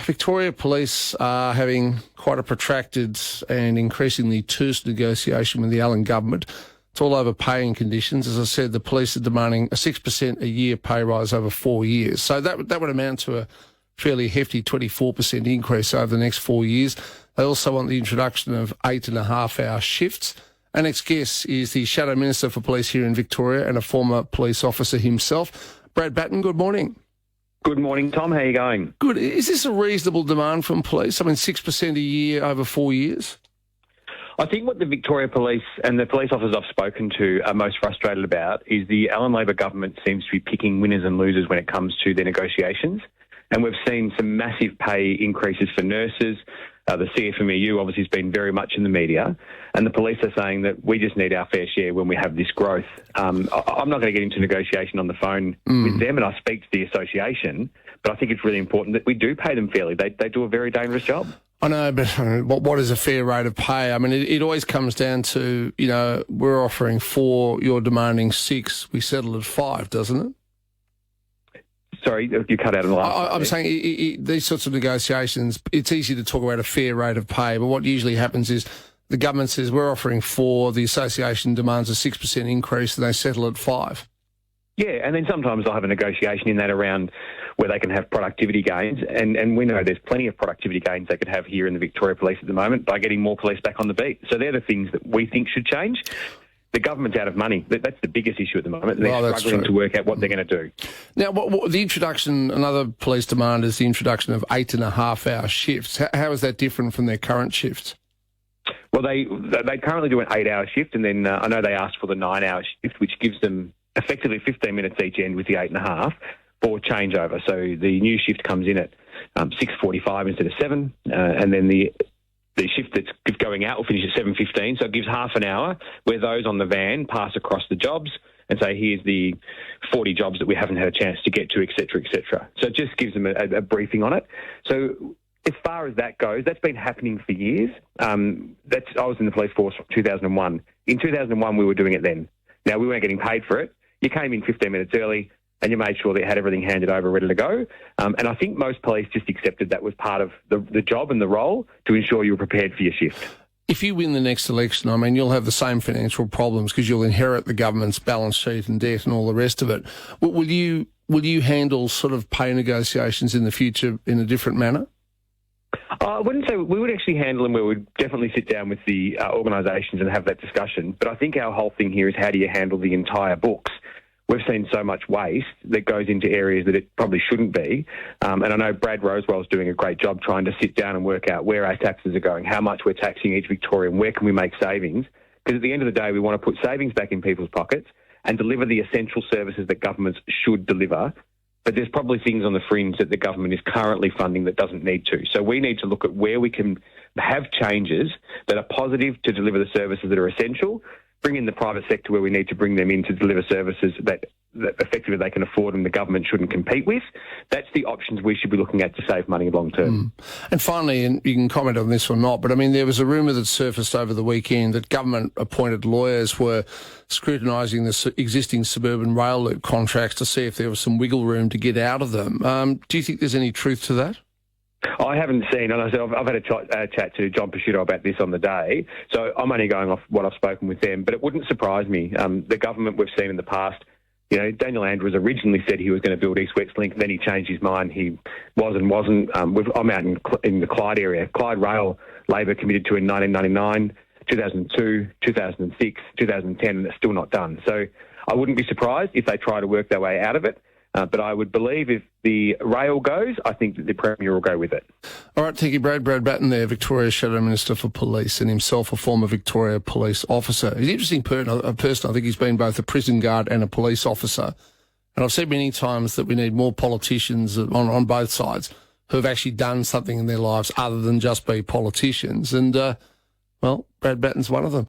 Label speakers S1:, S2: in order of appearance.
S1: Victoria Police are having quite a protracted and increasingly terse negotiation with the Allen government. It's all over pay and conditions. As I said, the police are demanding a 6% a year pay rise over 4 years. So that would amount to a fairly hefty 24% increase over the next 4 years. They also want the introduction of 8.5-hour shifts. Our next guest is the Shadow Minister for Police here in Victoria and a former police officer himself. Brad Batten, good morning.
S2: Good morning, Tom. How are you going?
S1: Good. Is this a reasonable demand from police? I mean, 6% a year over 4 years?
S2: I think what the Victoria Police and the police officers I've spoken to are most frustrated about is the Allen Labor government seems to be picking winners and losers when it comes to their negotiations. And we've seen some massive pay increases for nurses. The CFMEU obviously has been very much in the media. And the police are saying that we just need our fair share when we have this growth. I'm not going to get into negotiation on the phone with them, and I speak to the association, but I think it's really important that we do pay them fairly. They do a very dangerous job.
S1: I know, but what is a fair rate of pay? I mean, it always comes down to, we're offering 4, you're demanding 6, we settle at 5, doesn't it?
S2: Sorry, you cut out in the last.
S1: I'm saying these sorts of negotiations, it's easy to talk about a fair rate of pay, but what usually happens is the government says we're offering 4, the association demands a 6% increase, and they settle at 5.
S2: Yeah, and then sometimes they'll have a negotiation in that around where they can have productivity gains, and we know there's plenty of productivity gains they could have here in the Victoria Police at the moment by getting more police back on the beat. So they're the things that we think should change. The government's out of money. That's the biggest issue at the moment. They're struggling to work out what they're going to do.
S1: Now, the introduction, another police demand is the introduction of 8.5-hour shifts. How is that different from their current shifts?
S2: Well, they currently do an 8-hour shift, and then I know they asked for the 9-hour shift, which gives them effectively 15 minutes each end with the 8.5 for changeover. So the new shift comes in at 6:45 instead of 7, and then the shift that's going out will finish at 7:15, so it gives half an hour where those on the van pass across the jobs and say, here's the 40 jobs that we haven't had a chance to get to, et cetera, et cetera. So it just gives them a briefing on it. So as far as that goes, that's been happening for years. I was in the police force from 2001. In 2001, we were doing it then. Now, we weren't getting paid for it. You came in 15 minutes early, and you made sure that you had everything handed over, ready to go. And I think most police just accepted that was part of the job and the role to ensure you were prepared for your shift.
S1: If you win the next election, I mean, you'll have the same financial problems because you'll inherit the government's balance sheet and debt and all the rest of it. Will you handle sort of pay negotiations in the future in a different manner?
S2: I wouldn't say we would actually handle them where we'd definitely sit down with the organisations and have that discussion. But I think our whole thing here is how do you handle the entire books? We've seen so much waste that goes into areas that it probably shouldn't be. And I know Brad Rosewell's doing a great job trying to sit down and work out where our taxes are going, how much we're taxing each Victorian, where can we make savings? Because at the end of the day, we want to put savings back in people's pockets and deliver the essential services that governments should deliver. But there's probably things on the fringe that the government is currently funding that doesn't need to. So we need to look at where we can have changes that are positive to deliver the services that are essential, bring in the private sector where we need to bring them in to deliver services that effectively they can afford and the government shouldn't compete with. That's the options we should be looking at to save money long term.
S1: And finally, and you can comment on this or not, but I mean, there was a rumour that surfaced over the weekend that government-appointed lawyers were scrutinising the existing suburban rail loop contracts to see if there was some wiggle room to get out of them. Do you think there's any truth to that?
S2: I haven't seen, and I've had a chat to John Pesciuto about this on the day, so I'm only going off what I've spoken with them, but it wouldn't surprise me. The government we've seen in the past, Daniel Andrews originally said he was going to build East West Link, then he changed his mind. He wasn't. I'm out in the Clyde area. Clyde Rail, Labor committed to in 1999, 2002, 2006, 2010, and it's still not done. So I wouldn't be surprised if they try to work their way out of it. But I would believe if the rail goes, I think that the Premier will go with it.
S1: All right, thank you, Brad. Brad Batten there, Victoria's Shadow Minister for Police, and himself a former Victoria police officer. He's an interesting person. I think he's been both a prison guard and a police officer. And I've said many times that we need more politicians on both sides who have actually done something in their lives other than just be politicians. And, Brad Batten's one of them.